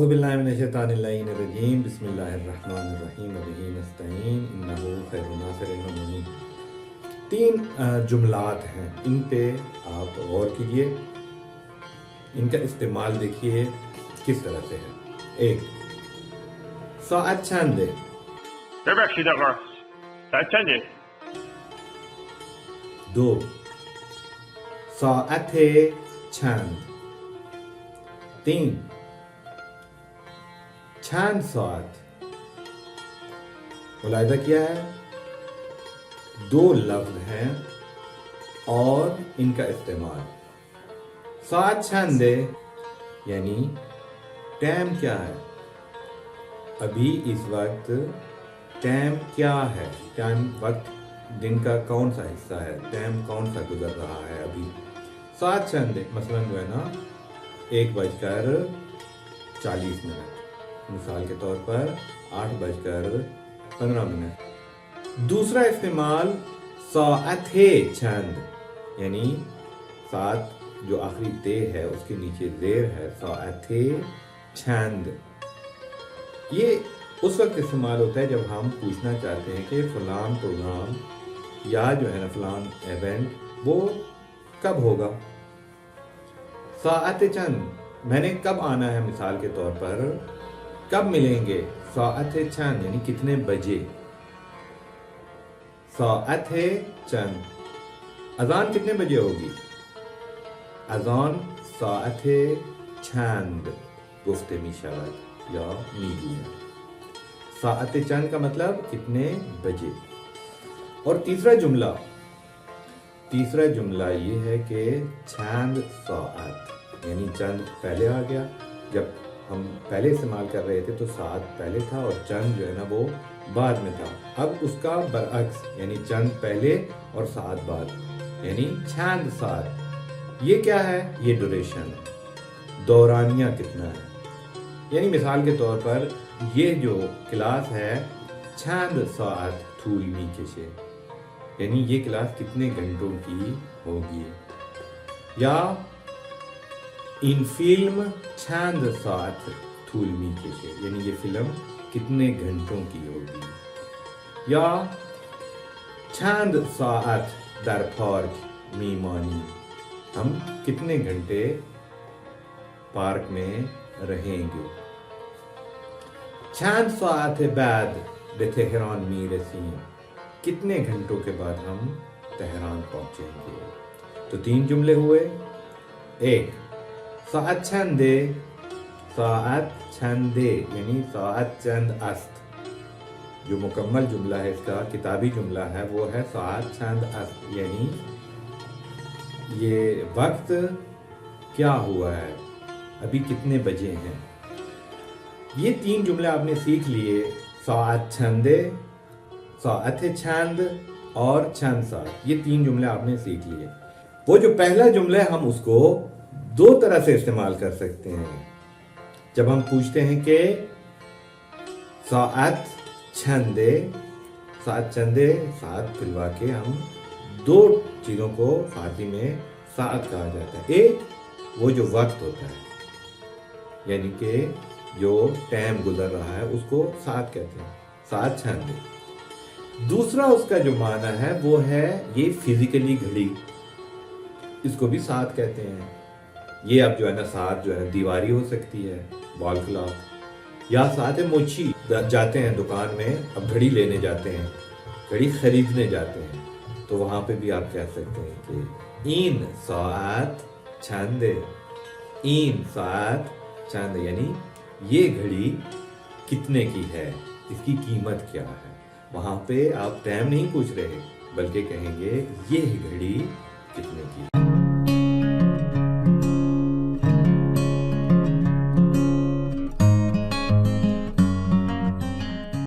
اعوذ باللہ من الشیطان الرجیم بسم اللہ الرحمن الرحیم وبہ نستعین انہ خیر ناصر و معین۔ 3 جملات ہیں، ان پہ آپ غور کیجئے، ان کا استعمال دیکھیے کس طرح سے ہے۔ 1 ساعت چنده؟ ببخشید آقا، ساعت چنده؟ 2 ساعت چند؟ 3 چند ساعت؟ ملاحظہ کیا ہے، 2 لفظ ہیں اور ان کا استعمال۔ ساعت چند ہے یعنی ٹائم کیا ہے، ابھی اس وقت ٹائم کیا ہے، ٹائم وقت دن کا کون سا حصہ ہے، ٹائم کون سا گزر رہا ہے ابھی۔ ساعت چند مثلاً جو ہے نا 1:40، مثال کے طور پر 8:15۔ دوسرا استعمال ساعت چند یعنی ساعت جو آخری تے ہے اس کے نیچے زیر ہے، ساعت چند۔ یہ اس وقت استعمال ہوتا ہے جب ہم پوچھنا چاہتے ہیں کہ فلان پروگرام یا جو ہے نا فلان ایونٹ وہ کب ہوگا۔ ساعت چند میں نے کب آنا ہے، مثال کے طور پر کب ملیں گے، ساعت چند یعنی کتنے بجے۔ ساعت چند، اذان کتنے بجے ہوگی، اذان ساعت چند گفته می شود یا میگویم۔ ساعت چند کا مطلب کتنے بجے۔ اور تیسرا جملہ یہ ہے کہ چند ساعت یعنی چند پہلے آ گیا، جب ہم پہلے استعمال کر رہے تھے تو ساعت پہلے تھا اور چند جو ہے نا وہ بعد میں تھا۔ اب اس کا برعکس یعنی چند پہلے اور ساعت بعد، یعنی چند ساعت۔ یہ کیا ہے، یہ ڈوریشن، دورانیہ کتنا ہے۔ یعنی مثال کے طور پر یہ جو کلاس ہے چند ساعت طول میکشه، یعنی یہ کلاس کتنے گھنٹوں کی ہوگی۔ یا این فیلم چند ساعت طول میکشه، یعنی یہ فلم کتنے گھنٹوں کی ہوگی۔ یا چند ساعت در پارک میمانی، ہم کتنے گھنٹے پارک میں رہیں گے۔ چند ساعت بعد به تهران میرسیم، کتنے گھنٹوں کے بعد ہم تہران پہنچیں گے۔ تو 3 جملے ہوئے۔ 1 ساعت چنده، ساعت چنده یعنی ساعت چند است، جو مکمل جملہ ہے اس کا کتابی جملہ ہے وہ ہے ساعت چند است، یعنی یہ وقت کیا ہوا ہے، ابھی کتنے بجے ہیں۔ یہ 3 جملے آپ نے سیکھ لیے، ساعت چنده، ساعت چند اور چند ساعت۔ یہ 3 جملے آپ نے سیکھ لیے۔ وہ جو پہلا جملہ ہے ہم اس کو 2 طرح سے استعمال کر سکتے ہیں۔ جب ہم پوچھتے ہیں کہ ساعت چنده، ساعت چنده، ساعت کھلوا کے ہم 2 چیزوں کو فارسی میں ساعت کہا جاتا ہے۔ ایک وہ جو وقت ہوتا ہے، یعنی کہ جو ٹائم گزر رہا ہے اس کو ساعت کہتے ہیں، ساعت چنده۔ دوسرا اس کا جو معنی ہے وہ ہے یہ فزیکلی گھڑی، اس کو بھی ساعت کہتے ہیں۔ یہ اب جو ہے نا ساعت جو ہے دیواری ہو سکتی ہے، وال کلاک، یا ساعت موچی، جاتے ہیں دکان میں، اب گھڑی لینے جاتے ہیں، گھڑی خریدنے جاتے ہیں، تو وہاں پہ بھی آپ کہہ سکتے ہیں کہ این ساعت چنده، این ساعت چنده، یعنی یہ گھڑی کتنے کی ہے، اس کی قیمت کیا ہے۔ وہاں پہ آپ ٹائم نہیں پوچھ رہے بلکہ کہیں گے یہ گھڑی کتنے کی ہے۔